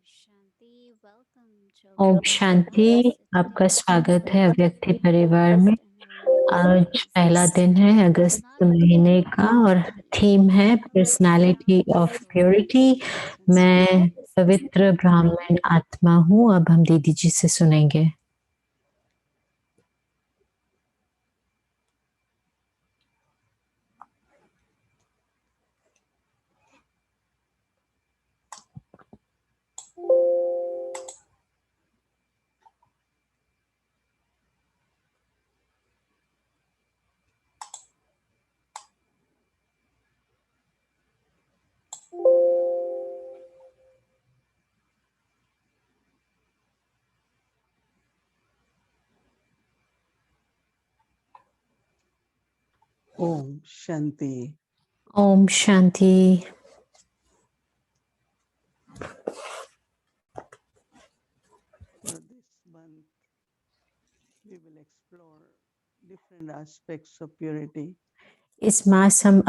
Shanti, welcome to Om our Shanti. podcast. आपका Today स्वागत है is अव्यक्ति परिवार August में। and our new आज series पहला is दिन है अगस्त Personality महीने of का और Purity. थीम है personality Namaste, of Shraddha. Purity. You can start मैं this पवित्र exploration. ब्राह्मण आत्मा हूँ। अब हम दीदी जी से सुनेंगे। Om Shanti. Om Shanti. So this month we will explore different aspects of purity. इस मास हम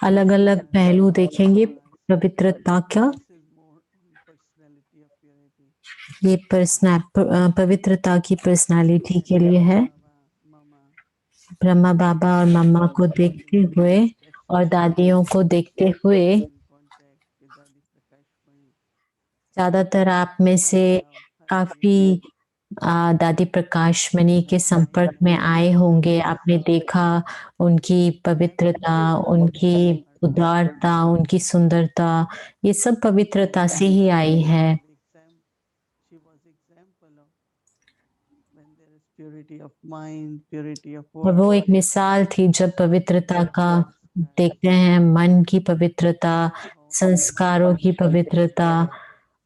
अलग अलग पहलू देखेंगे पवित्रता का। This is more on personality of purity. ये पवित्रता की पर्सनालिटी के लिए है। Baba, Mama, ब्रह्मा बाबा और मम्मा को देखते हुए और especially दादियों को देखते हुए in contact with Adi Prakash Mani, ज्यादातर आप में से काफी दादी प्रकाश मणि के संपर्क में आए होंगे। आपने देखा उनकी पवित्रता, उनकी उदारता, उनकी सुंदरता, ये सब पवित्रता से ही आई है। she was example of when there is purity of mind, purity of और वो words, एक मिसाल थी जब पवित्रता का देखते हैं, मन की पवित्रता, संस्कारों की पवित्रता,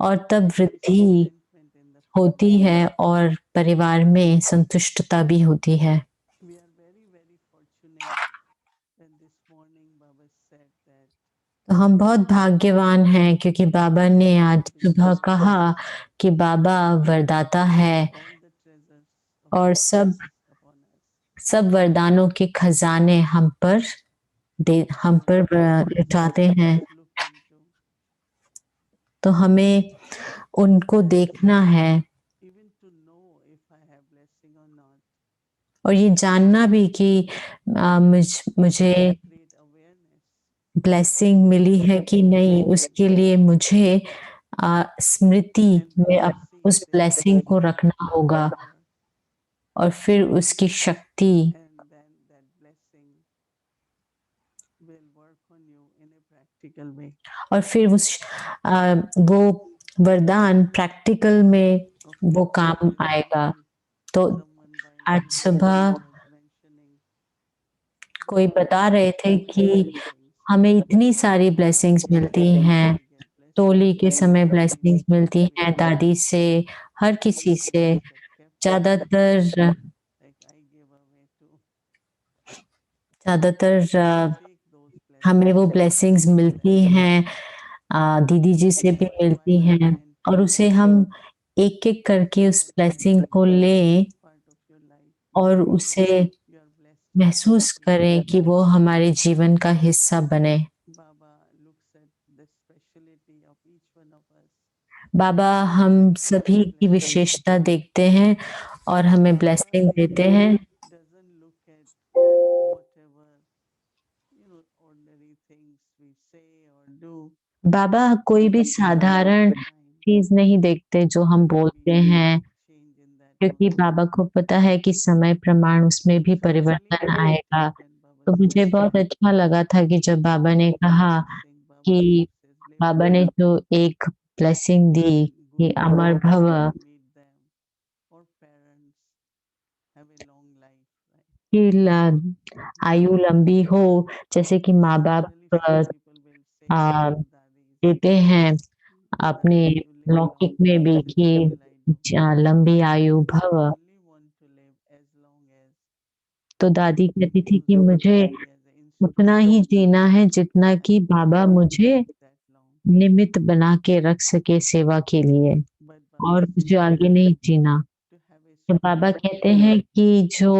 और तब there is वृद्धि contentment in the होती family. है और परिवार में संतुष्टता भी होती है। We are very, very fortunate when this morning Baba said that तो हम बहुत भाग्यवान हैं क्योंकि बाबा ने आज सुबह कहा कि बाबा वरदाता है all the treasures of और blessings upon us. सब वरदानों के खजाने हम पर लुटाते हैं। Let's look into तो हमें उनको देखना है even to know if I have blessing or not. और ये जानना भी कि मुझे Create awareness ब्लेसिंग मिली है कि नहीं। उसके लिए मुझे स्मृति and में blessing उस then ब्लेसिंग को रखना has होगा power और फिर उसकी शक्ति and then that blessing will work on you in a practical way. और फिर वो वरदान प्रैक्टिकल में वो काम This आएगा। morning तो someone by आज name सुबह was mentioning कोई that बता रहे थे so कि many blessings. हमें इतनी सारी ब्लेसिंग्स Toll मिलती time हैं। we get टोली blessings, के समय parents ब्लेसिंग्स मिलती blessing, हैं, दादी से, हर किसी some से। of us have kept ज्यादातर like I gave away to ज्यादातर take those हमें वो blessings ब्लेसिंग्स मिलती हैं, दीदी जी से भी step by मिलती step हैं और enter उसे हम एक एक करके उस that ब्लेसिंग को लें part of your life और where उसे you are blessed with महसूस everything. करें कि वो हमारे जीवन का हिस्सा बने। Baba looks at the speciality of each one of us. बाबा हम सभी की विशेषता देखते हैं और हमें Baba ब्लेसिंग देते हैं। doesn't look at whatever ordinary things we say or do. बाबा कोई भी साधारण Time चीज नहीं देखते जो हम there will बोलते be हैं, change in that क्योंकि also. बाबा को पता है कि समय प्रमाण उसमें भी So it's really परिवर्तन आएगा। important when Baba तो मुझे says बहुत अच्छा लगा था कि जब बाबा ने one कहा blessing, Baba कि says live बाबा long ने जो एक ब्लेसिंग दी and कि good अमर health भव, to meet them, or parents have a long life, right? कि आयु लंबी हो, जैसे कि माँ बाप Generally few people will say to uh, their daddies देते हैं अपने that you live long लौकिक में भी life. कि What will I do? लंबी आयु I भव। only want to live as long as तो दादी they कहती थी कि use मुझे me as an उतना instrument. ही जीना है जितना I कि will बाबा not मुझे live that long. निमित्त बना के रख सके सेवा के लिए, But Baba और मुझे says आगे नहीं जीना। to have a तो बाबा spiritual कहते life. हैं कि जो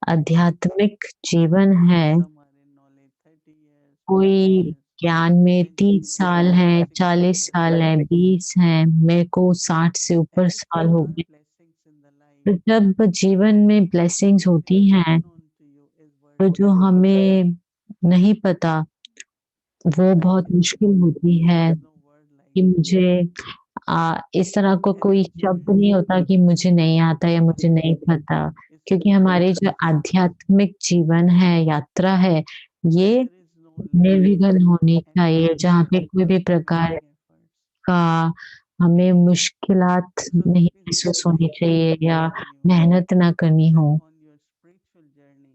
आध्यात्मिक जीवन है, Some are in knowledge 30 years, 40 कोई years. ज्ञान में 30 साल हैं, 40 साल हैं, 20 हैं, मेरे को 60 से ऊपर As साल there हो are गए। blessings in the life, तो जब जीवन में ब्लेसिंग्स what होती is हैं, unknown to you is तो worry. जो हमें नहीं पता, वो I बहुत think मुश्किल होती है there is no word like कि that. मुझे इस तरह का कोई शब्द नहीं होता कि मुझे नहीं आता या मुझे नहीं पता, It's क्योंकि just हमारे जो आध्यात्मिक जीवन है, यात्रा है, ये there is no limit निर्विघ्न होनी and चाहिए, जहाँ पे कोई भी प्रकार making efforts. का हमें मुश्किलात So नहीं it is महसूस होनी really चाहिए या helping you मेहनत ना करनी हो। on your spiritual journey.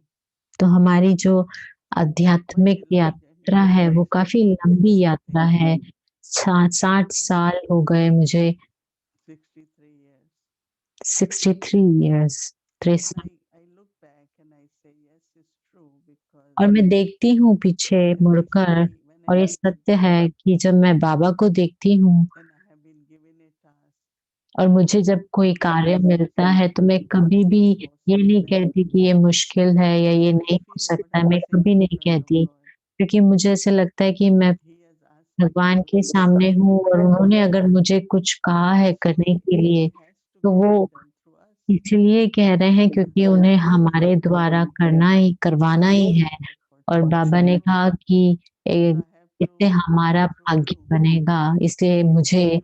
तो हमारी जो Quite आध्यात्मिक a long journey. यात्रा है, वो काफ़ी लंबी I यात्रा think है। 60 साल हो गए मुझे, 63 years. 63 years, And 63। I look back and I say, yes, it's true because और मैं देखती हूँ पीछे मुड़कर, especially when और I ये have been सत्य है कि जब मैं बाबा को देखती हूँ and I have been given a task, और मुझे जब कोई कार्य मिलता है, तो मैं कभी भी ये नहीं कहती कि ये मुश्किल है या ये I नहीं हो feel good सकता है, at मैं saying कभी in नहीं front of कहती, God क्योंकि मुझे ऐसा लगता है कि मैं that He has asked me भगवान to के do सामने हूँ और उन्होंने अगर मुझे कुछ कहा है so करने के लिए, it has to तो be वो done through us. इसलिए कह रहे हैं क्योंकि उन्हें हमारे द्वारा करवाना ही है। Make effort और to बाबा ने कहा कि so I have इससे to हमारा through भाग्य you. बनेगा, इसलिए If I मुझे do it,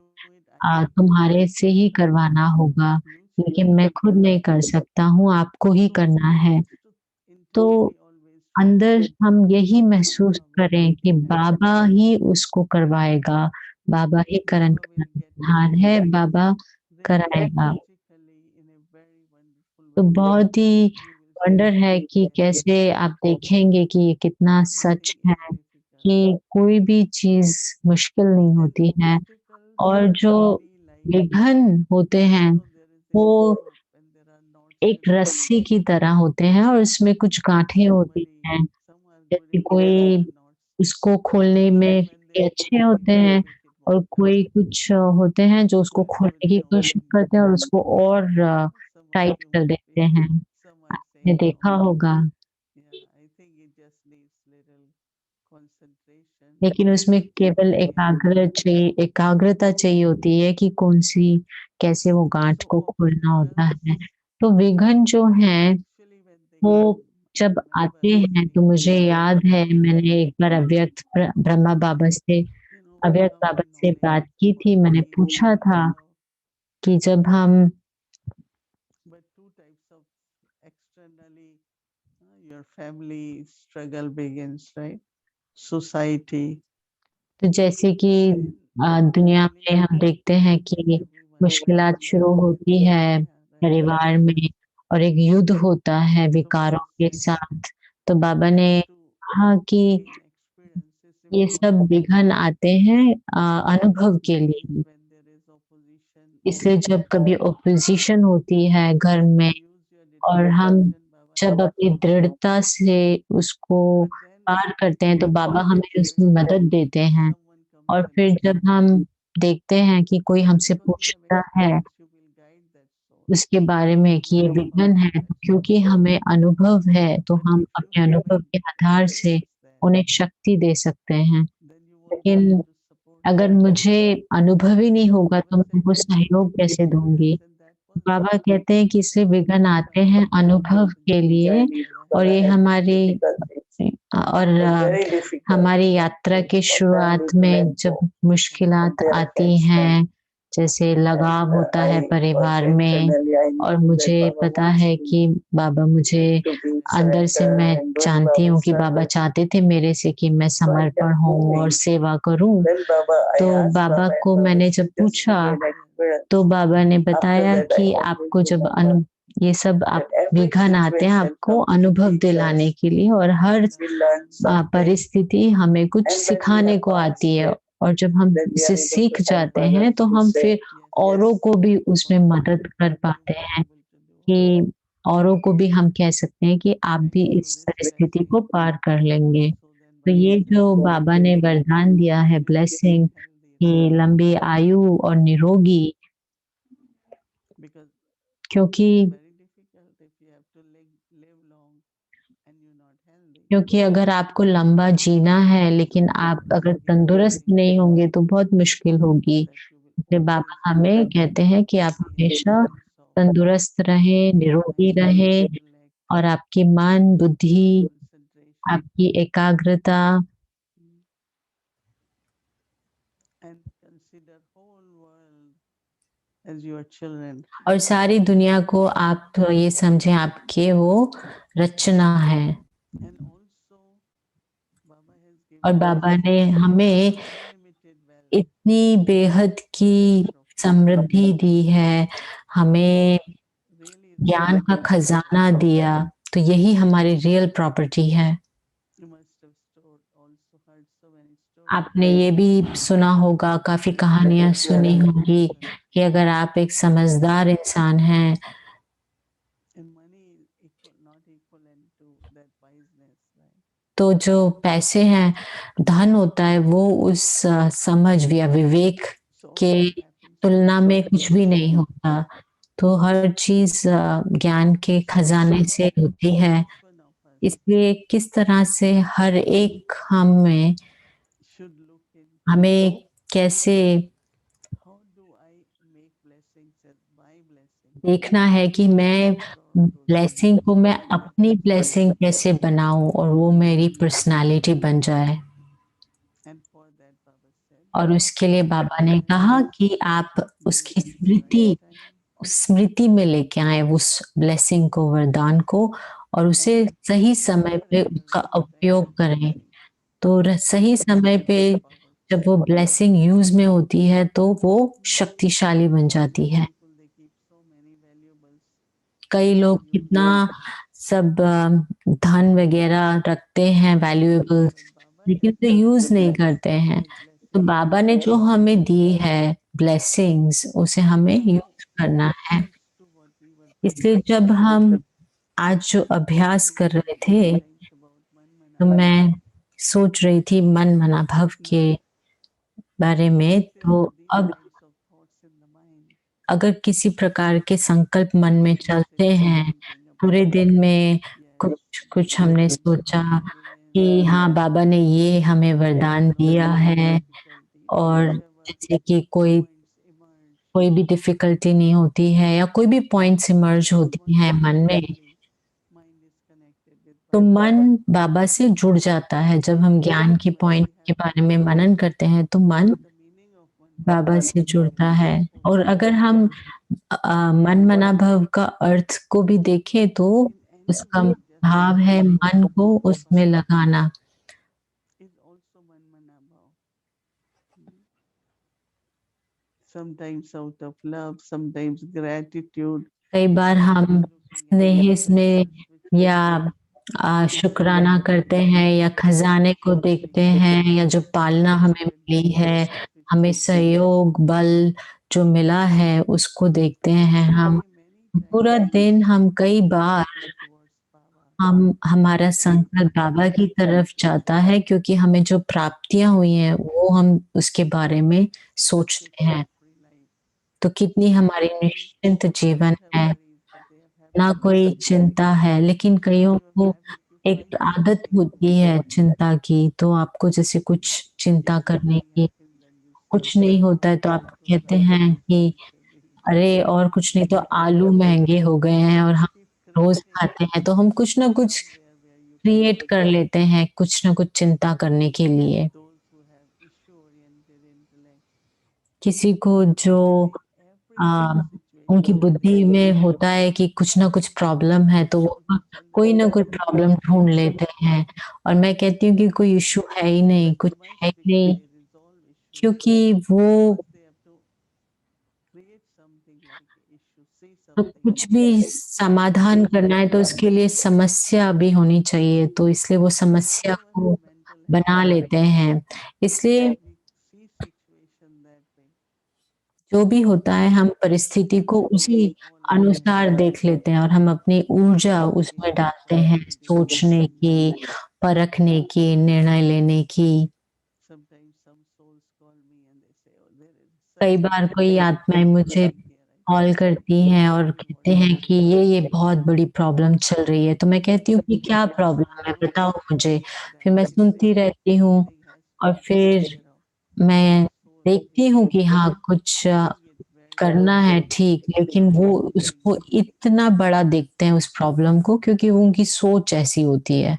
I have to तुम्हारे से ही करवाना होगा, use your लेकिन मैं खुद नहीं कर सकता हूँ, आपको ही so करना one है। has to तो internally always अंदर feel हम यही that महसूस Baba will करें make कि it happen. बाबा ही उसको करवाएगा, बाबा ही करण Baba will get करनहार है, बाबा really कराएगा। magically in a very wonderful तो way. बहुत ही You will वंडर see है कि yes, कैसे आप देखेंगे कि ये कितना सच nothing है is difficult. कि कोई भी चीज़ मुश्किल नहीं And होती है, obstacles और जो can be like विघ्न होते हैं, there is a वो rope and there are knots एक to be रस्सी की तरह होते हैं और उसमें कुछ गाँठें होती somebody हैं। some are good जैसे in tying कोई the knots उसको खोलने में and when they काफ़ी are अच्छे pulling होते it they हैं, make it और work. कोई कुछ होते हैं जो उसको Some खोलने की know कोशिश करते हैं और उसको और some of टाइट you कर might देते be हैं। some are आपने saying no. देखा होगा, Yeah, I think it just needs little concentration लेकिन उसमें केवल एकाग्रता चाहिए होती है कि कौन-सी कैसे वो गाँठ so को खोलना होता है। obstacles तो विघ्न जो हैं, actually when they वो come I जब remember आते हैं, तो seeing मुझे याद है Baba मैंने saying एक बार ब्रह्मा बाबा से with अव्यक्त बाबा common से knowledge बात की what थी। we मैंने need to पूछा था follow कि जब हम but two types of externally your family struggle begins, right? Society तो जैसे कि then दुनिया internally में हम देखते हैं कि everyone मुश्किलात feels शुरू like होती है yeah right परिवार में, और एक युद्ध होता है so Baba विकारों के said साथ। तो बाबा these ने two कहा कि main experiences if ये you सब want to विघ्न आते हैं अनुभव के that is लिए। when there is opposition in इसलिए your जब कभी ओपोज़िशन होती है घर when में, you use your और हम determination Baba जब helps अपनी you दृढ़ता से उसको but then पार करते हैं, तो बाबा हमें उसमें when मदद देते हैं। someone comes और and फिर asks जब हम देखते हैं कि कोई हमसे because you have पूछता है experience you will guide that soul उसके बारे में कि ये with the विघ्न power of है, तो that soul क्योंकि हमें अनुभव है, तो but हम if you अपने अनुभव haven't के आधार से experienced that उन्हें शक्ति दे सकते हैं। then you won't be able लेकिन to support अगर them मुझे अनुभव ही नहीं so होगा, Baba तो मैं said उनको these two सहयोग कैसे दूँगी? experience and that was बाबा कहते हैं कि इसलिए विघ्न what आते Baba हैं was अनुभव के लिए, for और us ये हमारी हमारी यात्रा की शुरुआत में जब मुश्किलात आती हैं, जैसे लगाव होता है परिवार में, और मुझे पता है कि बाबा मुझे अंदर से मैं जानती हूँ कि बाबा चाहते थे मेरे से कि मैं समर्पण हूँ और सेवा करूँ। तो बाबा को मैंने जब पूछा, तो बाबा ने बताया कि आपको जब ये सब आप विघ्न आते हैं आपको अनुभव दिलाने के लिए, और हर परिस्थिति हमें कुछ सिखाने को आती है, और जब हम इसे सीख जाते हैं, तो हम फिर औरों को भी उसमें मदद कर पाते हैं कि औरों को भी हम कह सकते हैं कि आप भी इस परिस्थिति को पार कर लेंगे। तो ये जो बाबा ने वरदान दिया है ब्लेसिंग, कि लंबी आयु और निरोगी, because क्योंकि it's very difficult if you have to live long and you're not healthy, क्योंकि अगर आपको लंबा जीना है लेकिन आप अगर तंदुरुस्त नहीं होंगे तो बहुत मुश्किल होगी। that you will इसलिए always बाबा हमें कहते हैं कि आप हमेशा sense of तंदुरुस्त रहें, निरोगी mind, रहें intellect, और आपकी मन, बुद्धि, concentration, आपकी एकाग्रता and consider whole world as your children. और सारी दुनिया को आप ये समझें आपके वो रचना है। And also, Baba has और given बाबा us ने हमें unlimited wealth, इतनी बेहद की treasure of समृद्धि दी है, हमें really ज्ञान का real खजाना property. दिया, तो यही हमारी रियल प्रॉपर्टी है। You must have also heard so many stories. आपने ये भी सुना होगा, काफ़ी कहानियाँ सुनी होंगी कि अगर आप एक समझदार इंसान हैं And money is not equivalent to that wiseness, right? तो जो पैसे हैं, धन होता है वो उस समझ या विवेक So all के that happens to तुलना us में is कुछ भी नहीं होता। तो हर चीज़ ज्ञान के खजाने से होती है। each one of us इसलिए किस तरह से हर एक हम में should look into हमें कैसे how do I make blessings as my blessing देखना है कि मैं absorb those ब्लेसिंग को मैं blessings. अपनी ब्लेसिंग कैसे बनाऊं और वो मेरी पर्सनालिटी बन जाए। And for that Baba said, और उसके लिए बाबा ने कहा कि आप उसकी use it at the right time स्मृति में लेके आए उस ब्लेसिंग को, वरदान को, और उसे and सही use समय पे at the उसका right उपयोग time. करें। तो सही समय पे जब वो ब्लेसिंग यूज में होती है तो वो शक्तिशाली बन जाती है। People they keep so many valuables. कई लोग कितना सब धन वगैरह रखते हैं वैल्यूएबल्स, But Baba लेकिन has तो यूज नहीं given करते हैं। his तो blessings. बाबा ने जो हमें दी है ब्लेसिंग्स, उसे हमें Now यूज करना it है। connects to what we were इसलिए practicing. जब हम आज जो अभ्यास कर रहे थे, Sometimes about मन तो मना मैं सोच रही थी मन मना भव के बारे में। if there तो are these अब kinds of thoughts in the mind, अगर किसी प्रकार के संकल्प मन में let's say चलते हैं, thinking पूरे about दिन में yes, कुछ कुछ this हमने is what सोचा Baba has given, कि हाँ बाबा ने ये हमें वरदान दिया है, difficulty, और whatever जैसे कि कोई points emerge, कोई भी डिफिकल्टी नहीं होती है या कोई भी पॉइंट्स इमर्ज होती हैं मन में, automatically mind is connected with तो Baba. मन बाबा से जुड़ जाता है। जब हम ज्ञान के When पॉइंट we के have बारे में मनन करते हैं तो मन the meaning of one बाबा से जुड़ता है। over और अगर हम मन मना भव का अर्थ को भी देखें तो in उसका anything, just भाव like है in मन work, को उसमें लगाना। is also man mana bhav. Sometimes out of love, sometimes gratitude, कई बार हम sometimes looking at स्नेह में blessings which we या have शुक्राना करते हैं या खजाने को देखते हैं या जो पालना हमें मिली है, हमें सहयोग बल जो मिला है उसको देखते हैं हम। many times पूरा दिन हम कई बार towards Baba. हमारा संकल्प बाबा की तरफ जाता है क्योंकि हमें जो प्राप्तियां हुई हैं वो हम उसके बारे में सोचते हैं। Free life. तो कितनी हमारी निश्चिंत जीवन Don't have है, worries, but they have ना happiness. कोई चिंता है। लेकिन If कईयों you को have, if you एक find आदत something होती है चिंता की, तो आपको जैसे कुछ चिंता करने something की, happens, then you say, कुछ नहीं होता है तो आप those कहते are हैं the कि अरे और कुछ नहीं तो आलू महंगे हो गए हैं और हम keep रोज creating खाते हैं, तो हम कुछ ना कुछ somewhere where you can create कर लेते हैं कुछ ना कुछ चिंता करने के लिए। those who have issue oriented intellect, किसी को जो in every आ, उनकी situation they बुद्धि में होता है कि कुछ ना कुछ प्रॉब्लम है, तो वो they tell कोई ना कोई themselves प्रॉब्लम ढूंढ लेते हैं। और मैं कहती हूँ कि कोई इशू है ही नहीं, कुछ much है ही because नहीं, they resolve issues. क्योंकि वो First they have to create something like issue, see तो something कुछ भी समाधान करना है तो उसके लिए समस्या भी होनी चाहिए, तो इसलिए वो and समस्या all of us को are mental बना entities. लेते हैं। इसलिए We see situation that way. जो भी होता है हम परिस्थिति को उसी All of us अनुसार देख लेते हैं और हम अपनी ऊर्जा उसमें डालते हैं, सोचने की, परखने की, निर्णय लेने की। sometimes some souls call me and they say, "Oh, there is कई such a बार कोई difficult आत्माएं मुझे situation here." कॉल करती हैं और कहते हैं कि ये बहुत बड़ी प्रॉब्लम चल रही है। तो मैं कहती हूँ कि क्या प्रॉब्लम है बताओ मुझे? फिर मैं सुनती रहती हूँ और फिर मैं देखती हूँ कि हाँ, कुछ करना है ठीक, लेकिन वो उसको इतना बड़ा देखते हैं उस प्रॉब्लम को क्योंकि वो उनकी सोच ऐसी होती है।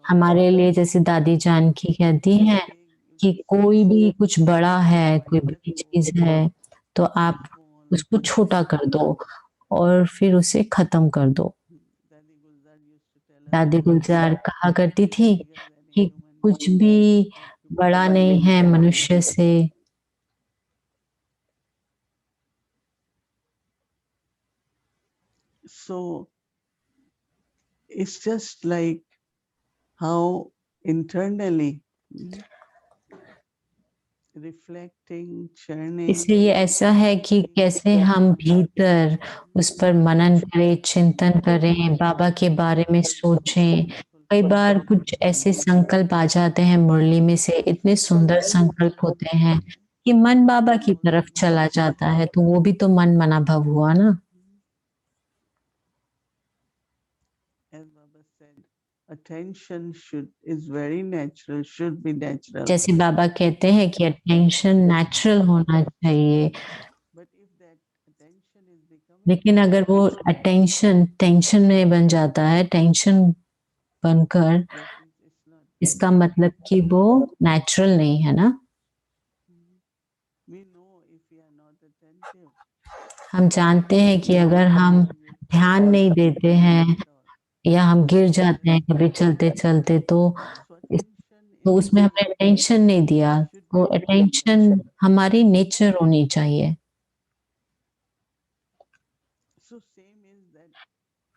हमारे लिए जैसे दादी जानकी कहती हैं कि कोई भी कुछ बड़ा है, कोई बड़ी चीज़ है, तो आप उसको छोटा कर दो और फिर उसे ख़त्म कर दो। दादी गुलज़ार कहा करती थी कि कुछ भी बड़ा नहीं है मनुष्य से। So it's just like how internally reflecting, churning, इसलिए ये ऐसा है कि कैसे हम भीतर उस पर मनन करें, चिंतन करें, बाबा के बारे में सोचें। कई बार कुछ ऐसे संकल्प आ जाते हैं मुरली में से, इतने सुंदर संकल्प होते हैं कि मन बाबा की तरफ चला जाता है, तो वो भी तो मन मना भव हुआ ना। as Baba said, attention is very natural, should be natural. जैसे बाबा कहते हैं कि अटेंशन नेचुरल होना चाहिए, But if that attention is becoming लेकिन अगर वो अटेंशन टेंशन में बन जाता है, टेंशन बनकर, that means it's not. इसका मतलब कि वो नेचुरल नहीं है ना। We know if we are not attentive, हम जानते हैं कि अगर हम ध्यान नहीं देते हैं या हम गिर जाते हैं कभी चलते-चलते so इस attention तो is उसमें हमने अटेंशन नहीं दिया। should तो be our अटेंशन nature. हमारी नेचर होनी चाहिए। So same is that,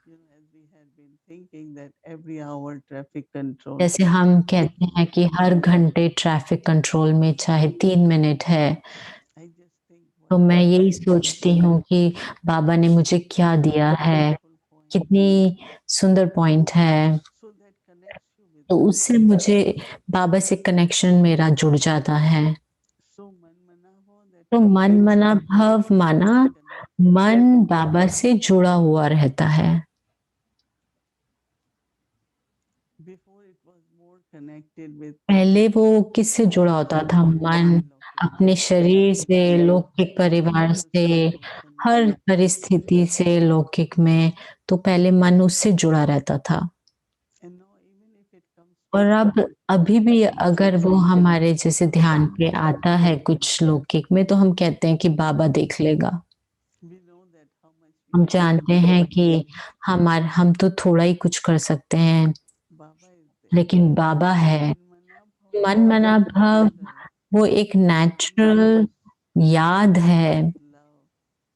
as we had been thinking that every hour traffic control. जैसे हम कहते हैं कि हर घंटे ट्रैफिक कंट्रोल में चाहे 3 मिनट है, I just think तो what मैं Baba यही has सोचती हूँ कि बाबा ने मुझे क्या दिया है, wonderful point. कितनी सुंदर पॉइंट है। So that connects you with तो Baba. उससे मुझे बाबा से कनेक्शन मेरा जुड़ जाता है। So man mana ho that तो मन मना भव माना connected. मन बाबा से जुड़ा हुआ रहता है। Before it was more connected with पहले वो किससे जुड़ा होता था? मन अपने शरीर से, लौकिक परिवार से, हर परिस्थिति से लौकिक में, तो पहले मन उससे जुड़ा रहता था। and now even if it comes और अब अभी भी अगर वो हमारे जैसे ध्यान पे आता है कुछ लौकिक में, तो हम कहते हैं कि बाबा देख लेगा। we know that how much we हम can जानते do. हैं कि हम तो थोड़ा ही कुछ कर सकते हैं, Baba is there. लेकिन बाबा है। Man mana bhav मन मना भव natural, वो एक नेचुरल याद है, love,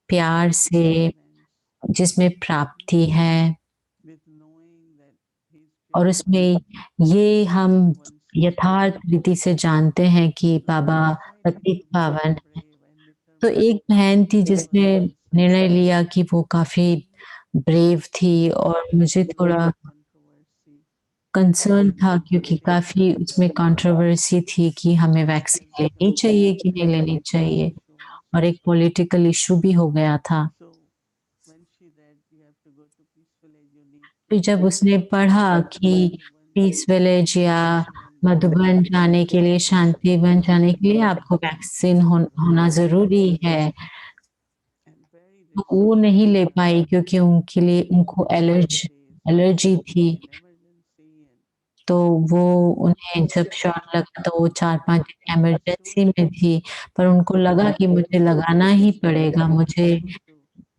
प्यार से, achievements, जिसमें प्राप्ति है with knowing that he's और purified. उसमें ये हम One sister यथार्थ रीति से जानते हैं कि बाबा decided पतित to पावन become है। brave and तो determined. एक बहन थी She was जिसने very निर्णय sincere. लिया कि वो काफ़ी ब्रेव थी और मुझे थोड़ा Controversy. कंसर्न था क्योंकि काफ़ी उसमें कंट्रोवर्सी थी कि हमें वैक्सीन लेनी चाहिए कि नहीं लेनी चाहिए और एक पॉलिटिकल इश्यू भी हो गया था। So when she read, you have to go to peace village, you need फिर to जब उसने पढ़ा कि पीस विलेज या मधुबन जाने के लिए, शांतिवन जाने के लिए आपको वैक्सीन होना ज़रूरी है, and very तो वो नहीं ले पाई क्योंकि उनके लिए उनको एलर्जी थी। emergency and तो वो उन्हें जब शॉट लगा तो वो 4-5 दिन इमरजेंसी में थी, पर उनको लगा कि मुझे लगाना ही पड़ेगा, मुझे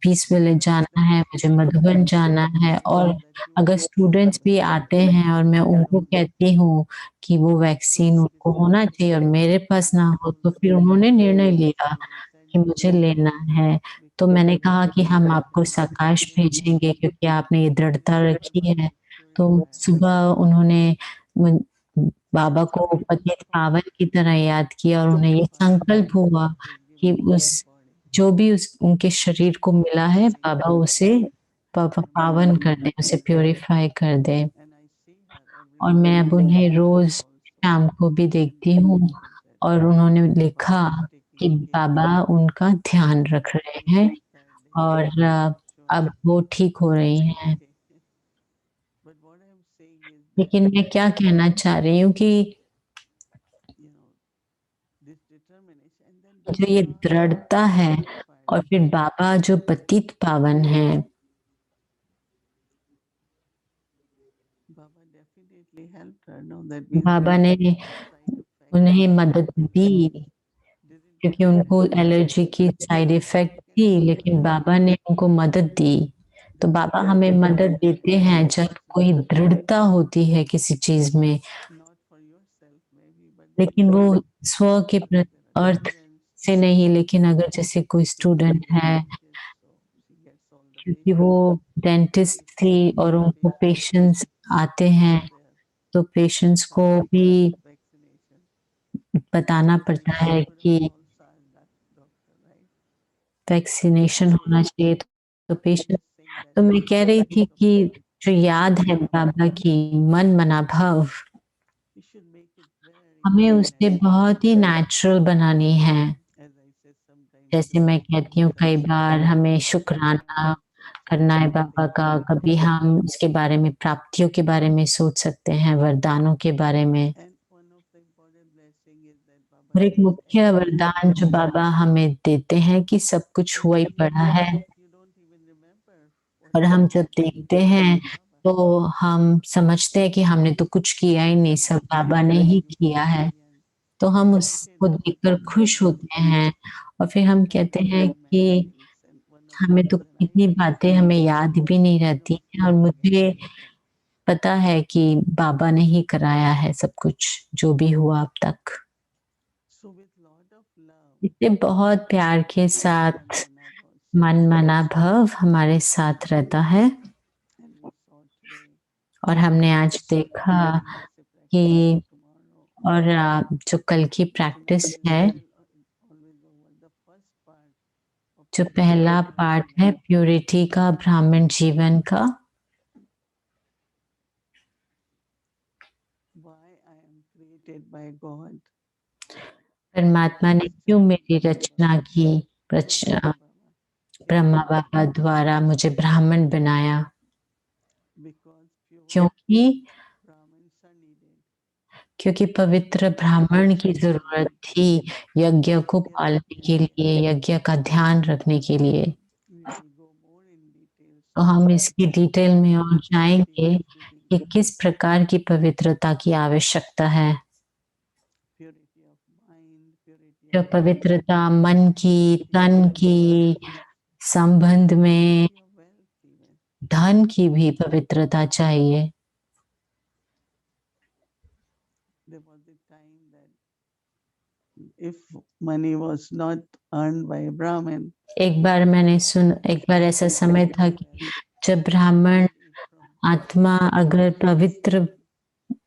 पीस विलेज जाना है, मुझे मधुबन जाना है। और अगर स्टूडेंट्स भी आते हैं और मैं उनको कहती हूँ कि वो वैक्सीन उनको होना चाहिए और मेरे पास ना हो, तो फिर उन्होंने निर्णय लिया कि मुझे लेना है। तो मैंने कहा कि हम आपको साकाश भेजेंगे क्योंकि आपने ये दृढ़ता रखी है। तो सुबह उन्होंने मुन बाबा को पतित पावन की तरह याद किया और उन्हें ये संकल्प हुआ कि उस जो भी उनके शरीर को मिला है, बाबा उसे पावन कर दें, उसे प्यूरिफाई कर दें। and I see her every और मैं अब उन्हें रोज़ also शाम को भी देखती हूँ और उन्होंने लिखा कि बाबा उनका ध्यान रख रहे हैं और अब वो ठीक हो रही हैं। But what I'm saying is that, लेकिन मैं क्या कहना चाह रही हूँ कि this determination, and then जो ये Baba दृढ़ता है और फिर बाबा जो पतित पावन हैं, Baba definitely helped her. No, that means Baba there ने is no side effect. उन्हें मदद दी Didn't क्योंकि Baba उनको help her? एलर्जी की साइड इफेक्ट थी, लेकिन बाबा ने उनको मदद दी। तो बाबा हमें मदद देते हैं जब कोई दृढ़ता होती है किसी चीज में, Not for yourself maybe, but लेकिन वो because स्व के there are अर्थ students, से नहीं। लेकिन अगर जैसे कोई स्टूडेंट है, so she gets all the क्योंकि वो patients. डेंटिस्ट थी और उनको पेशेंट्स आते हैं, तो पेशेंट्स को भी Vaccination. बताना पड़ता है कि Also ask that doctor, right? Vaccination होना चाहिए। तो पेशेंट, Saying that तो मैं कह रही थी कि जो याद है बाबा की मन मना भाव, we should make it very, हमें very उसे natural. बहुत ही नेचुरल बनानी है। As I said, sometimes जैसे मैं कहती हूँ कई बार हमें शुक्राना करना है बाबा का, कभी हम उसके बारे में, प्राप्तियों के बारे में सोच सकते हैं, वरदानों के बारे में। and one of the important blessing is that Baba और एक says मुख्य everything वरदान जो बाबा हमें देते हैं कि सब कुछ हुआ ही पड़ा है। you don't even remember what और you हम did. जब देखते हैं तो हम समझते हैं कि हमने तो कुछ किया ही नहीं, सब बाबा ने ही किया है। तो हम उसको देखकर खुश होते हैं और फिर हम कहते हैं कि हमें तो इतनी बातें हमें याद भी नहीं रहती हैं, और मुझे पता है कि बाबा ने ही कराया है सब कुछ जो भी हुआ अब तक। So with lot of love, इसे बहुत प्यार के साथ मन मना भव हमारे साथ रहता है। and we saw today और हमने आज देखा कि tomorrow. और जो कल की प्रैक्टिस है, Always over the first part of जो पहला पार्ट है प्योरिटी का, ब्राह्मण जीवन का, why I am created by God. परमात्मा ने क्यों मेरी रचना की, ब्रह्मा बाबा द्वारा मुझे ब्राह्मण बनाया, Because pure क्योंकि Brahmins are needed. क्योंकि पवित्र ब्राह्मण की जरूरत थी यज्ञ को पालने के लिए, यज्ञ का ध्यान रखने के लिए। We will go more in details. तो हम इसकी डिटेल में और जाएंगे कि किस प्रकार की पवित्रता की आवश्यकता है। Purity of mind, purity जो of पवित्रता मन की, तन की, संबंध में, purity of wealth even. धन की भी पवित्रता चाहिए। There was a time that if money was not earned by a Brahmin, एक बार ऐसा समय था कि जब ब्राह्मण आत्मा अगर पवित्र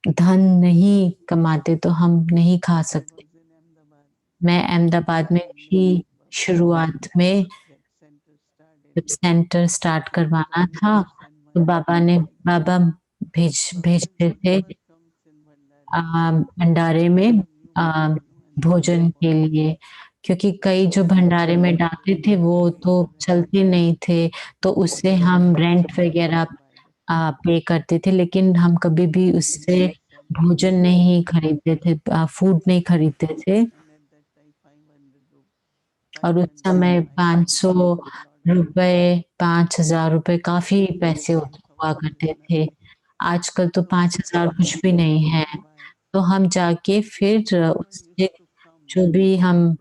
धन नहीं कमाते तो हम नहीं खा सकते। was in Ahmedabad. मैं अहमदाबाद में भी शुरुआत में Center started. जब सेंटर स्टार्ट करवाना था तो बाबा भेजते थे भंडारे में भोजन के लिए, क्योंकि कई जो भंडारे में डालते थे वो तो चलते नहीं थे, तो उससे हम रेंट वगैरह पे करते थे, लेकिन हम कभी भी उससे भोजन नहीं खरीदते थे, फूड नहीं खरीदते थे। और उस समय 500 रुपए, 5000 रुपए काफी पैसे हुआ करते थे। आजकल तो 5000 कुछ भी नहीं है। तो हम जाके फिर उससे जो भी हम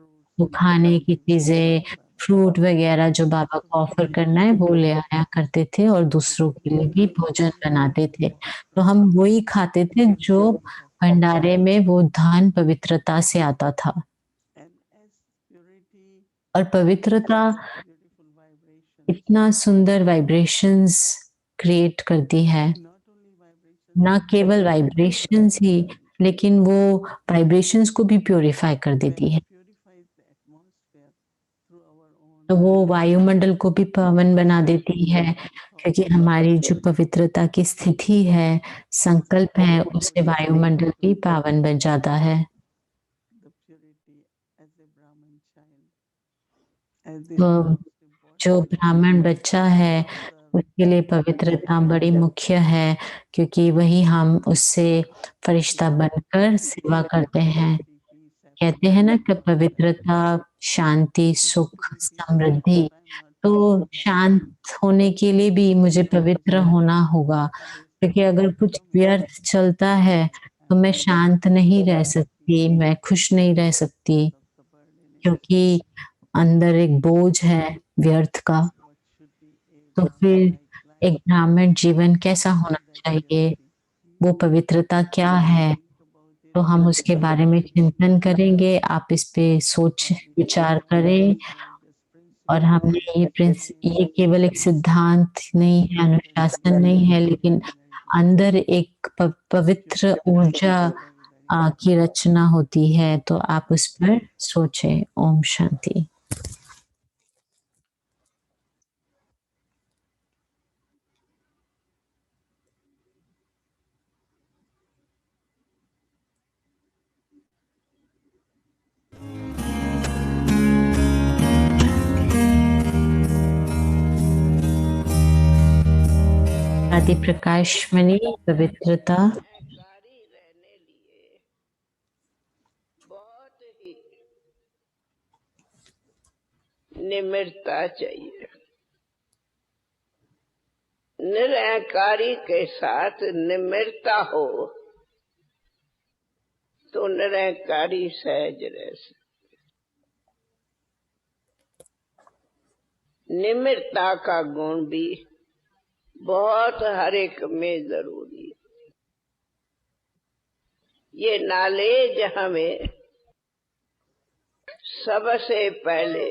खाने की चीजें, फ्रूट वगैरह जो बाबा को ऑफर करना है वो ले आया करते थे और दूसरों के लिए भी भोजन बनाते थे। तो हम वही खाते थे जो भंडारे में वो धन पवित्रता से आता था। और पवित्रता इतना सुंदर वाइब्रेशंस क्रिएट करती है, ना केवल वाइब्रेशंस ही, लेकिन वो वाइब्रेशंस को भी प्योरीफाई कर देती है। तो वो वायुमंडल को भी पावन बना देती है, क्योंकि हमारी जो पवित्रता की स्थिति है, संकल्प है, उससे वायुमंडल भी पावन बन जाता है। as they तो are most जो important. ब्राह्मण बच्चा है, उसके लिए पवित्रता बड़ी मुख्य है, क्योंकि वही हम उससे फरिश्ता बनकर सेवा करते हैं। कहते हैं ना कि पवित्रता, शांति, सुख, समृद्धि, तो शांत होने के लिए भी मुझे पवित्र होना होगा, क्योंकि अगर कुछ व्यर्थ चलता है, तो मैं शांत नहीं रह सकती, मैं खुश नहीं रह सकती, क्योंकि अंदर एक बोझ है व्यर्थ का। तो फिर एक ब्राह्मण जीवन कैसा होना चाहिए? वो पवित्रता क्या है? तो हम उसके बारे में चिंतन करेंगे। आप इस पे सोच विचार करें। और हमने ये केवल एक सिद्धांत नहीं है, अनुशासन नहीं है, लेकिन अंदर एक पवित्र ऊर्जा की रचना होती है। तो आप उस पर सोचें। ओम शांति। आदि प्रकाश मणि पवित्रता अहंकारी रहने लिए बहुत ही निम्रता चाहिए। निरहंकारी के साथ निम्रता हो तो निरहंकारी सहज रह सकते। निम्रता का गुण भी बहुत हर एक में जरूरी है। ये नॉलेज हमें सबसे पहले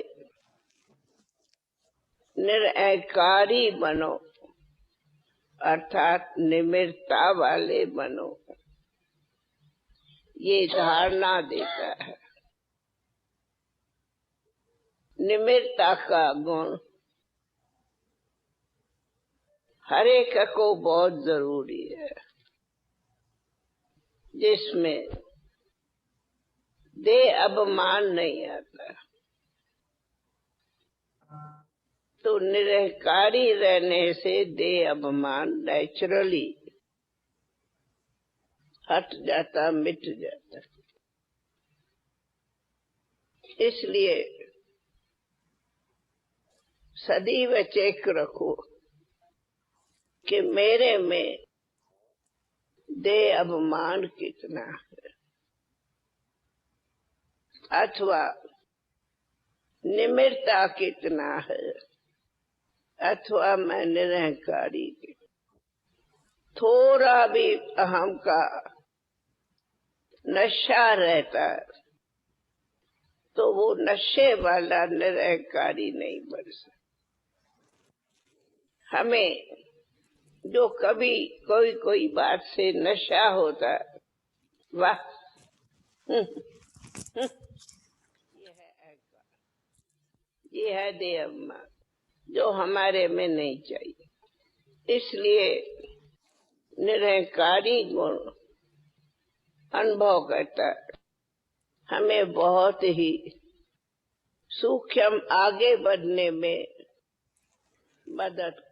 निरहंकारी बनो, अर्थात निम्रता वाले बनो, ये धारणा देता है। निम्रता का गुण हर एक को बहुत जरूरी है, जिसमें देह अभिमान नहीं आता। तो निरहंकारी रहने से देह अभिमान नेचुरली हट जाता, मिट जाता। इसलिए सदैव चेक रखो कि मेरे में देह अभिमान कितना है, अथवा निम्रता कितना है, अथवा मैं निरहंकारी। थोड़ा भी अहम का नशा रहता है तो वो नशे वाला निरहंकारी नहीं बन सकता। हमें जो कभी कोई बात से नशा होता है, वाह, ये है अहंकार, ये है देह अभिमान, जो हमारे में नहीं चाहिए। इसलिए निरहंकारी गुण अनुभव करता है, हमें बहुत ही सूक्ष्म आगे बढ़ने में मदद।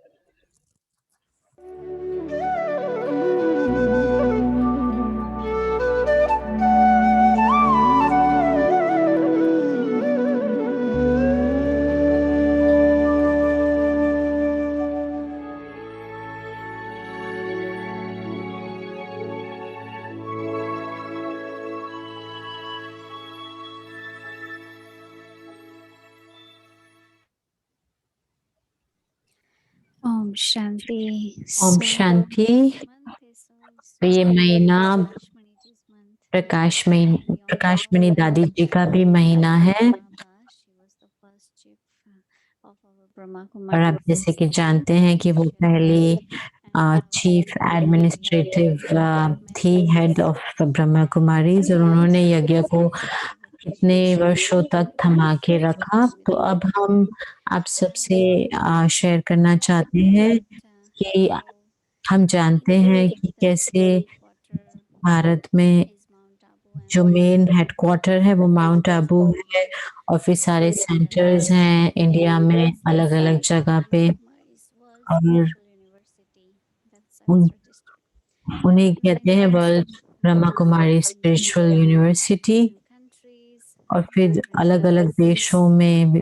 ओम शांति। ओम शांति। तो ये महीना प्रकाश मणि दादी जी का भी महीना है। और आप जैसे कि जानते हैं कि वो पहली चीफ एडमिनिस्ट्रेटिव थी, हेड ऑफ ब्रह्मा कुमारीज, और उन्होंने यज्ञ को कितने वर्षों तक थमा के रखा। तो अब हम आप सबसे शेयर करना चाहते हैं कि हम जानते हैं कि कैसे भारत में जो मेन हेडक्वार्टर है वो माउंट आबू है और फिर सारे सेंटर्स हैं इंडिया में अलग अलग जगह पे और उन उन्हें कहते हैं world Brahma Kumari spiritual university और फिर अलग अलग देशों में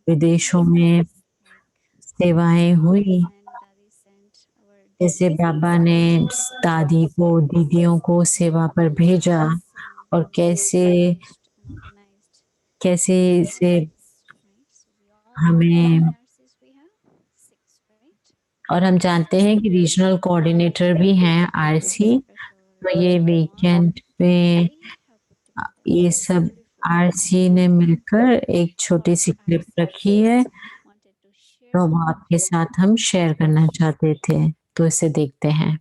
विदेशों में सेवाएं हुई जैसे बाबा ने दादी को दीदियों को सेवा पर भेजा और कैसे कैसे से हमें और हम जानते हैं कि रीजनल कोऑर्डिनेटर भी हैं आरसी तो ये वीकेंड में ये सब आरसी ने मिलकर एक छोटी सी क्लिप रखी है तो वो आपके साथ हम शेयर करना चाहते थे तो इसे देखते हैं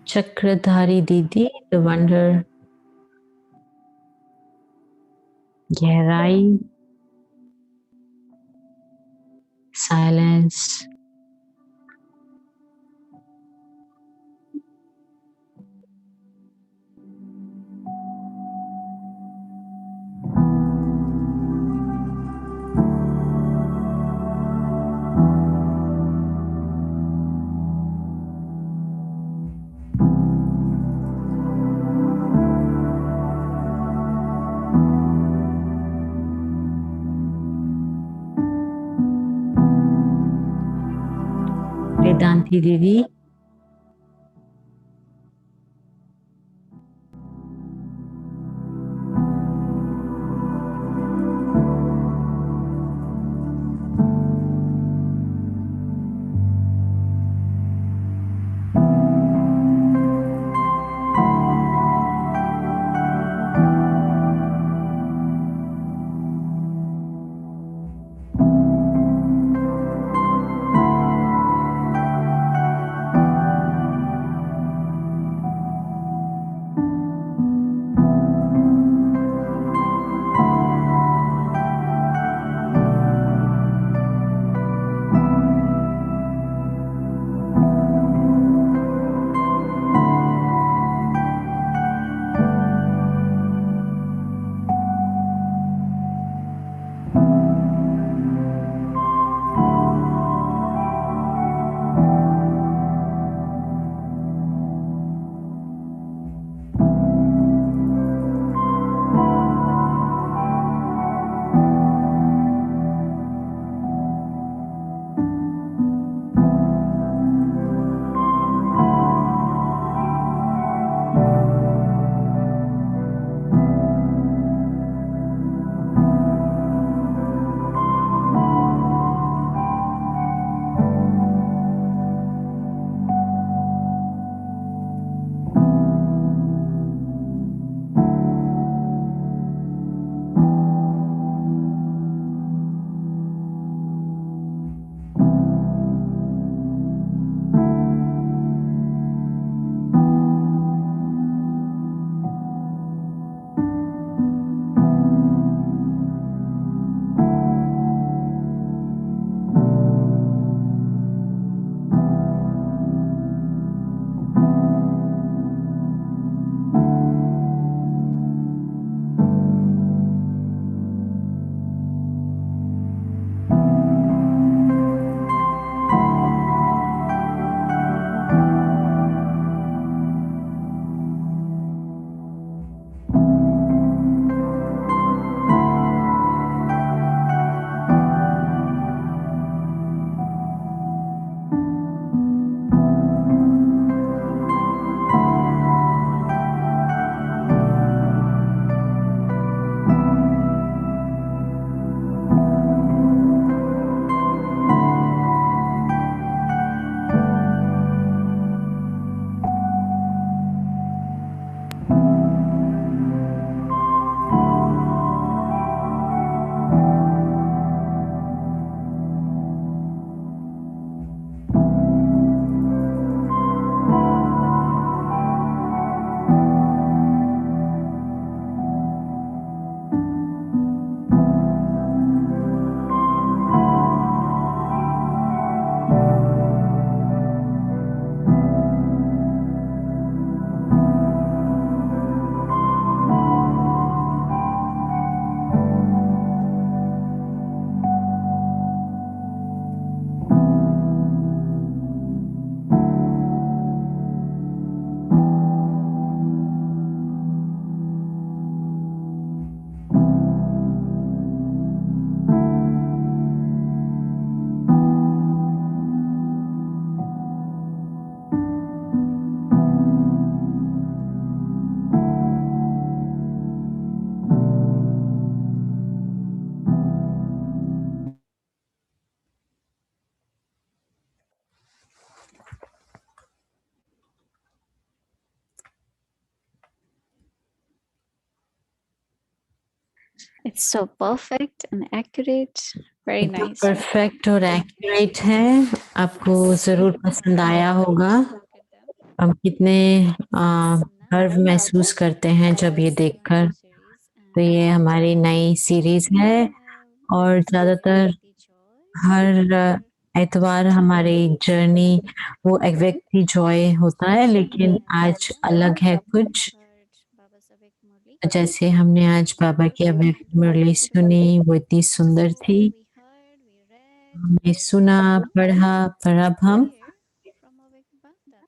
चक्रधारी दीदी द वंडर गहराई साइलेंस वेदांती दीदी It's so perfect and accurate. Very एकदम nice. परफेक्ट और एक्यूरेट है। आपको ज़रूर पसंद आया होगा। Look at them. हम कितने गर्व Now, महसूस करते हैं जब ये let's see our देखकर। new series. तो And ये हमारी नई सीरीज़ है और ज़्यादातर Vyakti Joy. हर एतवार हमारी जर्नी वो एक व्यक्ति जॉय होता है, लेकिन आज अलग है कुछ। Heard Baba's Avik Murli. जैसे हमने आज बाबा की अव्यक्त मुरली सुनी, वो इतनी सुंदर थी। We heard, we read, हमने सुना, now पढ़ा, पर अब हम hear from Avik Bapdada.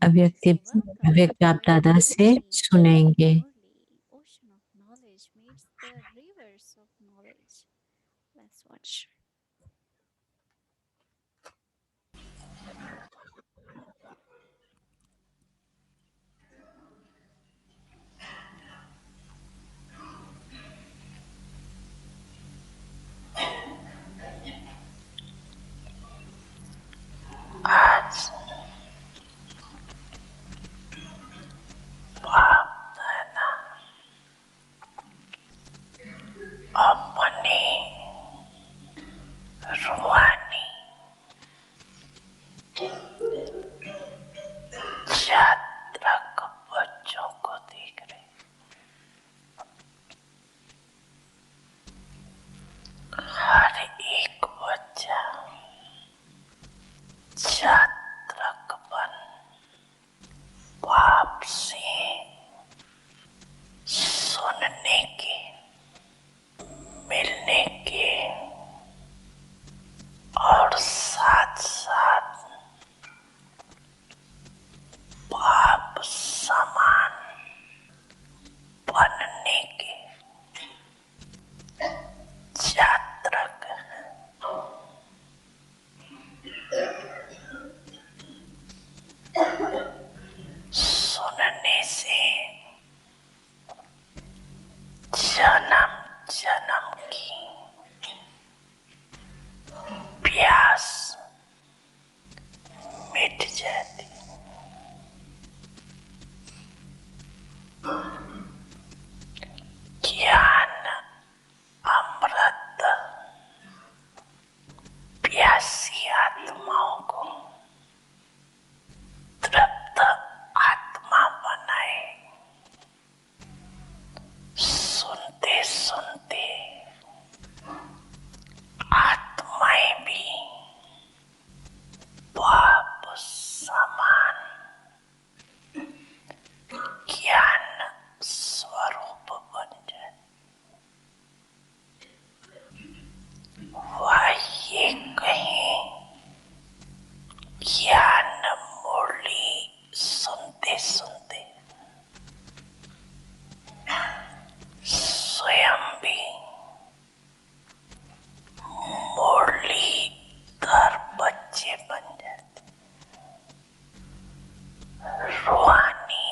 अव्यक्त So welcome बाप to दादा से Murli सुनेंगे। Ocean of knowledge meets the rivers of knowledge. Let's watch. आज बाप दादा अपने रूहानी जातक बच्चों को देख रहे। हर एक बच्चा जातक बन बाप से सुनने के, मिलने के और साथ साथ बाप समान बनने के जातक सुनने से जन्म जन्म की प्यास मिट जाती। ज्ञान अमृत प्यासी आत्माओं को तृप्त आत्मा बनाए। सुनते सुनते आत्माएं भी बाप समान ज्ञान स्वरूप बन जाए। वह ये कहीं ज्ञान मुरली सुनते सुनते स्वयं भी मुरलीधर बच्चे बन जाते। रूहानी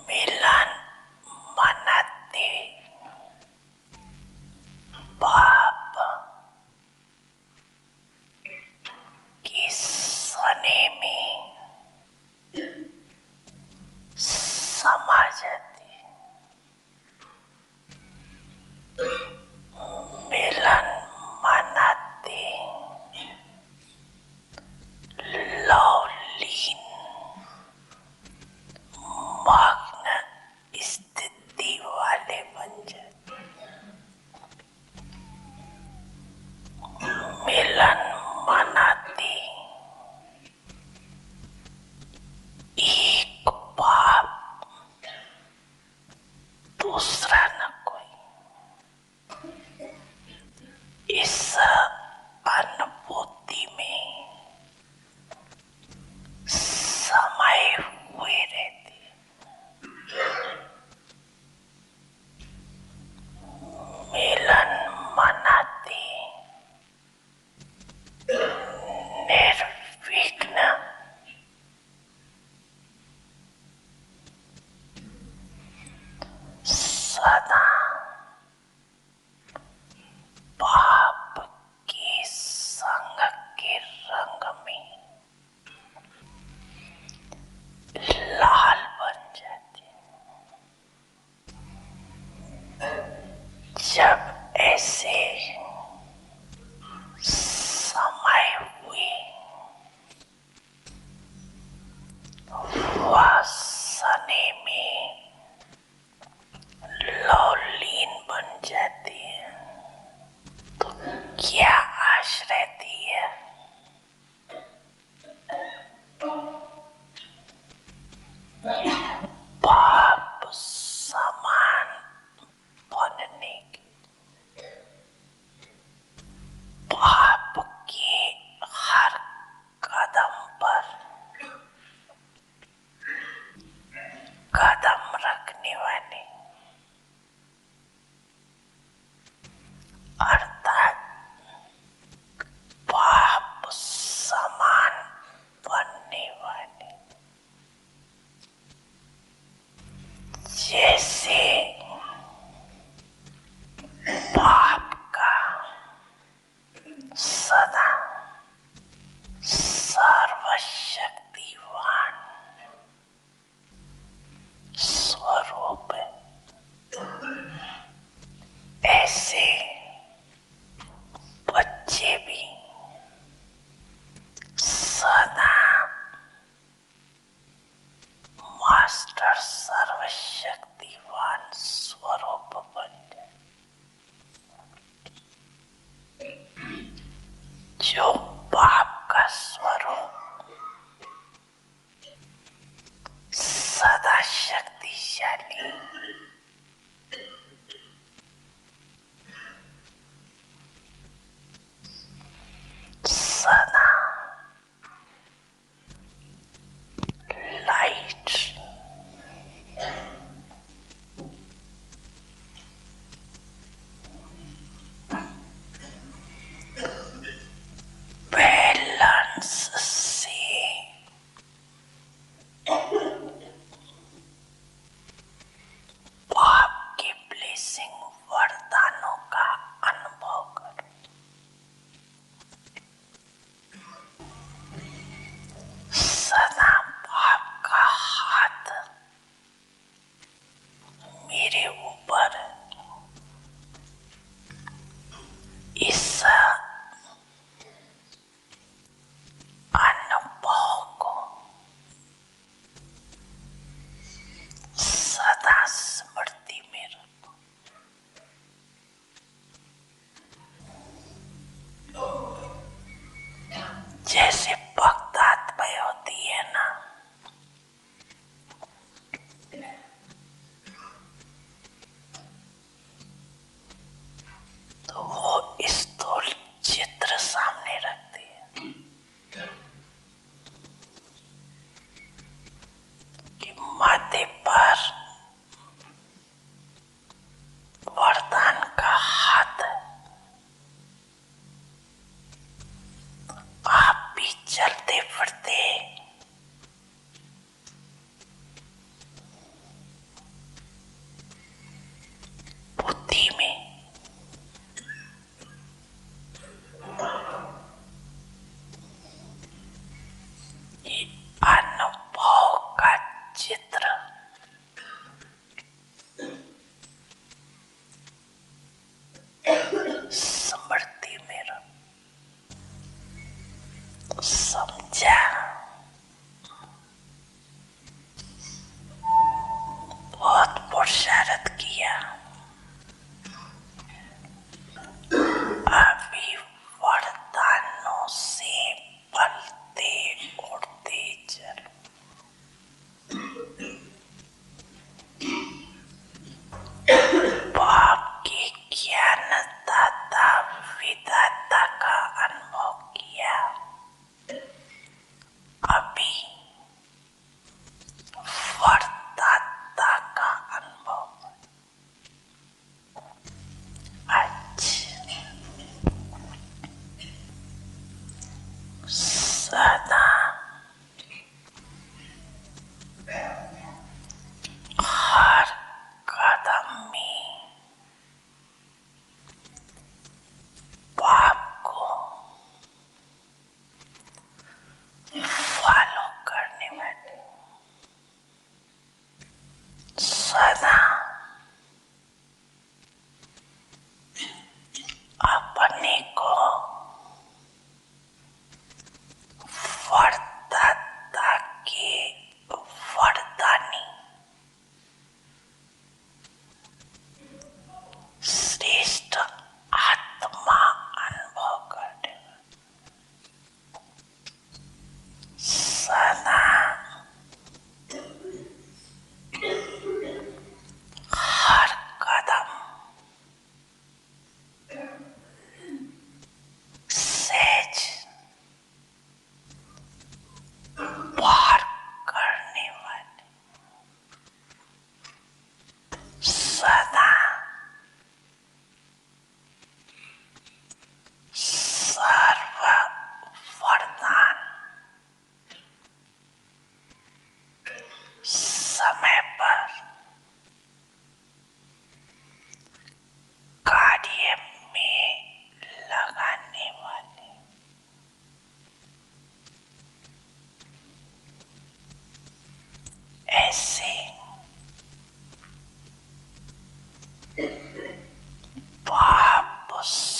मिलन मनाते बाप की सने में समा जाती। मिलन मनाते लवलीन मग्न स्थिति वाले बन जाते।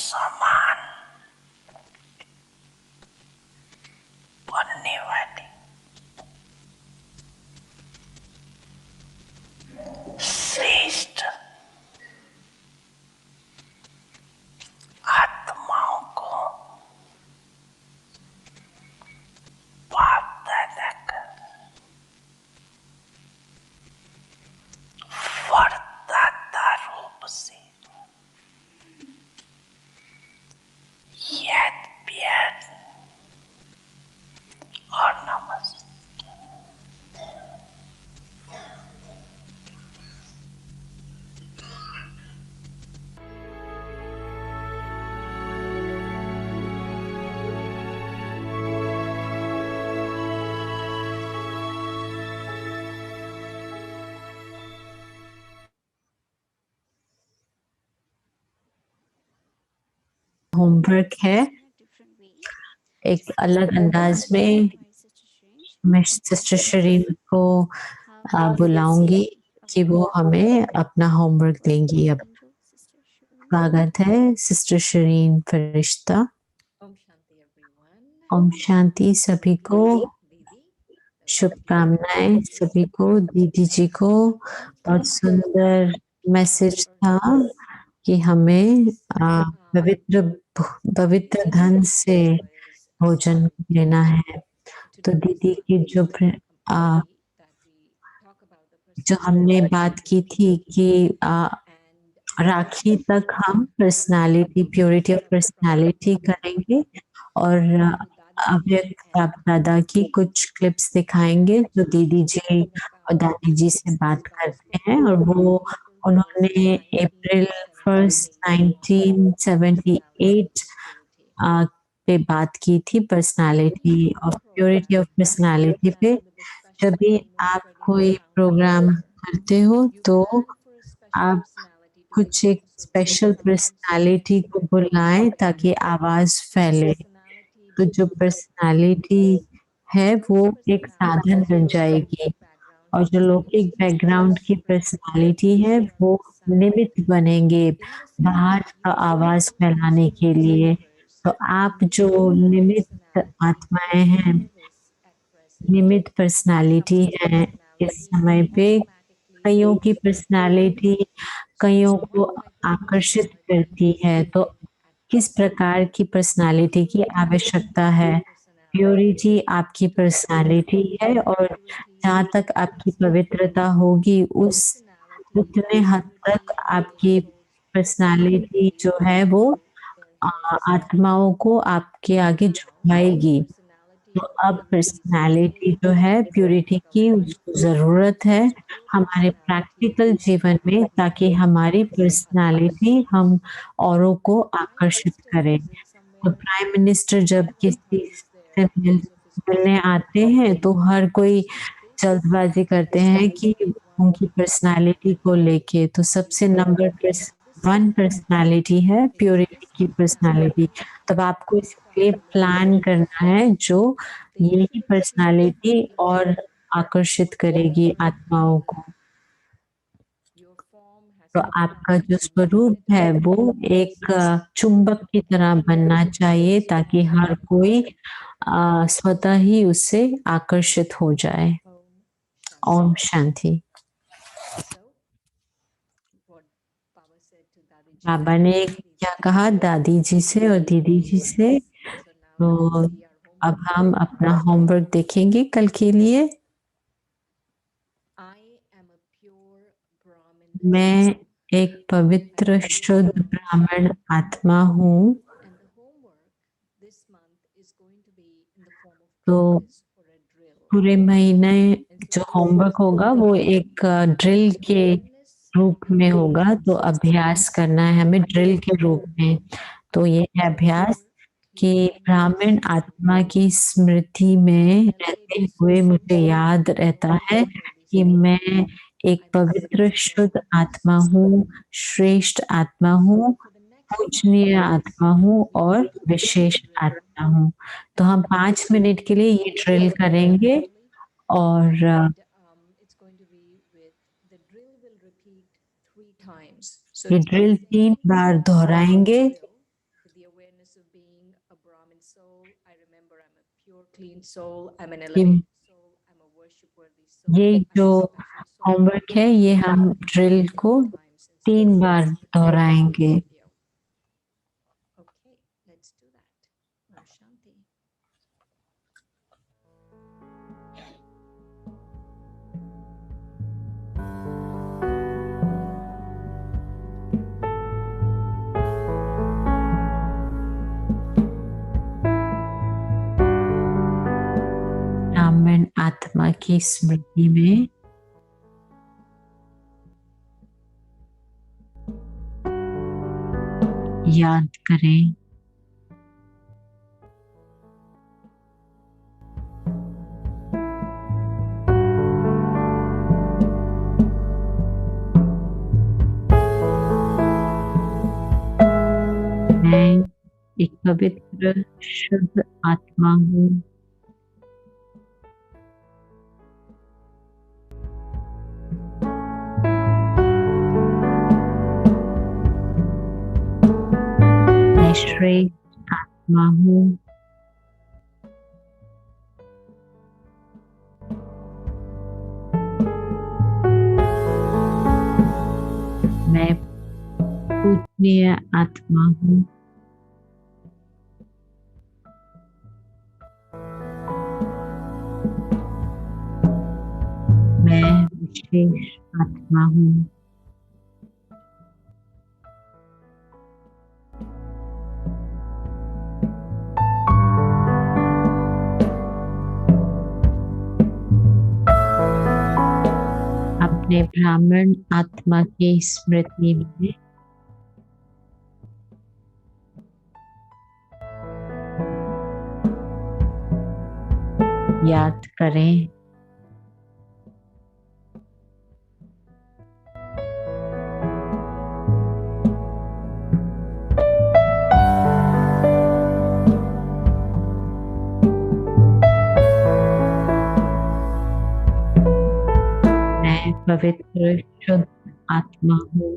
समान बनने वाली श्रेष्ठ आत्माओं को बाप दादा का वरदाता रूप से याद प्यार और नमस्ते। होमवर्क है in a different way. एक अलग अंदाज में By Sister Shrinj, मैं सिस्टर शरीन को how बुलाऊंगी कि वो हमें अपना होमवर्क देंगी। अब Angel, Sister Shrinj. स्वागत है सिस्टर शरीन फरिश्ता। ओम शांति एवरीवन। ओम शांति सभी को, दीदी शुभकामनाएं सभी को। दीदी जी को बहुत सुंदर मैसेज था कि हमें पवित्र पवित्र धन से भोजन लेना है। तो दीदी की जो हमने बात की थी कि राखी तक हम पर्सनालिटी, प्योरिटी ऑफ पर्सनालिटी करेंगे और अव्यक्त बाप दादा की कुछ क्लिप्स दिखाएंगे जो दीदी जी और दादी जी से बात करते हैं। और वो उन्होंने अप्रैल 1 1978 पे बात की थी personality of purity of personality पे। जब भी आप कोई प्रोग्राम करते हो तो आप कुछ एक स्पेशल पर्सनालिटी को बुलाएं ताकि आवाज फैले। तो जो पर्सनालिटी है वो एक साधन बन जाएगी और जो लौकिक बैकग्राउंड की पर्सनालिटी है वो निमित्त बनेंगे बाहर का आवाज फैलाने के लिए। तो आप जो निमित्त आत्माएं हैं, निमित्त पर्सनालिटी है, इस समय पे कईयों की पर्सनालिटी कईयों को आकर्षित करती है। तो किस प्रकार की पर्सनालिटी की आवश्यकता है? प्योरिटी आपकी पर्सनालिटी है और जहाँ तक आपकी पवित्रता होगी उतने हद तक आपकी पर्सनालिटी जो है वो आत्माओं को आपके आगे झुकाएगी। तो अब पर्सनालिटी जो है प्योरिटी की उसको जरूरत है हमारे प्रैक्टिकल जीवन में ताकि हमारी पर्सनालिटी हम औरों को आकर्षित करें। तो प्राइम मिनिस्टर जब किसी से मिलने आते हैं तो हर कोई जल्दबाजी करते हैं कि उनकी पर्सनालिटी को लेके। तो सबसे नंबर 1 पर्सनालिटी है प्योरिटी की पर्सनालिटी। तब आपको इसके लिए प्लान करना है जो यही पर्सनालिटी और आकर्षित करेगी आत्माओं को। तो आपका जो स्वरूप है वो एक चुंबक की तरह बनना चाहिए ताकि हर कोई स्वतः ही उससे आकर्षित हो जाए। ओम शांति। बाबा ने क्या कहा दादी जी से और दीदी जी से। तो अब हम अपना होमवर्क देखेंगे कल के लिए। मैं एक पवित्र शुद्ध ब्राह्मण आत्मा हूँ। तो पूरे महीने जो होमवर्क होगा वो एक ड्रिल के रूप में होगा। तो अभ्यास करना है हमें ड्रिल के रूप में। तो ये है अभ्यास कि ब्राह्मण आत्मा की स्मृति में रहते हुए मुझे याद रहता है कि मैं एक पवित्र शुद्ध आत्मा हूँ, श्रेष्ठ आत्मा हूँ, पूजनीय आत्मा हूँ और विशेष आत्मा हूँ। तो हम 5 मिनट के लिए ये ड्रिल करेंगे और ये ड्रिल 3 बार दोहराएंगे clean soul. I'm an कि elevated soul. I'm a worship-worthy soul. ये I'm जो a special soul. होमवर्क है ये हम ड्रिल को 3 बार दोहराएंगे। Okay, let's do that. Om Shanti. ब्राह्मण आत्मा की स्मृति में याद करें मैं एक पवित्र शुद्ध आत्मा हूँ। मैं श्रेष्ठ आत्मा हूँ। मैं पूजनीय आत्मा हूँ। मैं विशेष आत्मा हूँ। अपने ब्राह्मण आत्मा की स्मृति में याद करें मैं पवित्र शुद्ध आत्मा हूँ।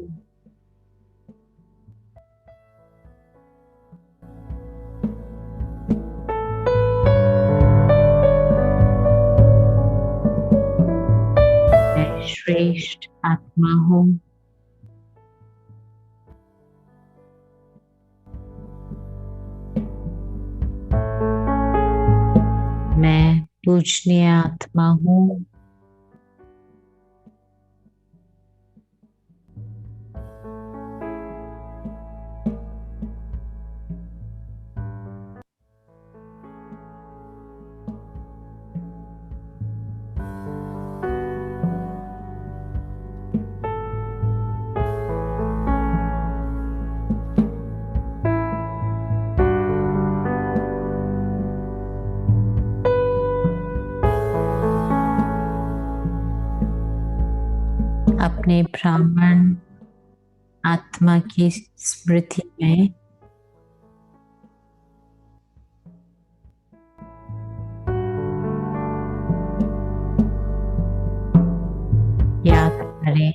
मैं श्रेष्ठ आत्मा हूँ। मैं पूजनीय आत्मा हूँ। अपने ब्राह्मण आत्मा की स्मृति में याद करें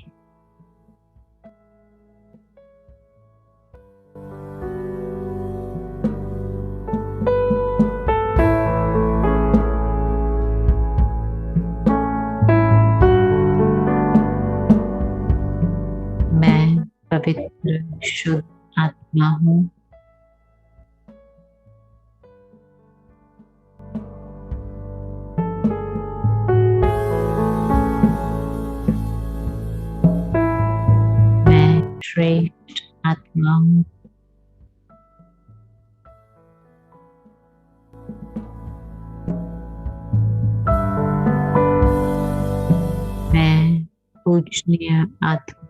मैं पवित्र शुद्ध आत्मा हूँ। मैं श्रेष्ठ आत्मा हूँ। मैं पूजनीय आत्मा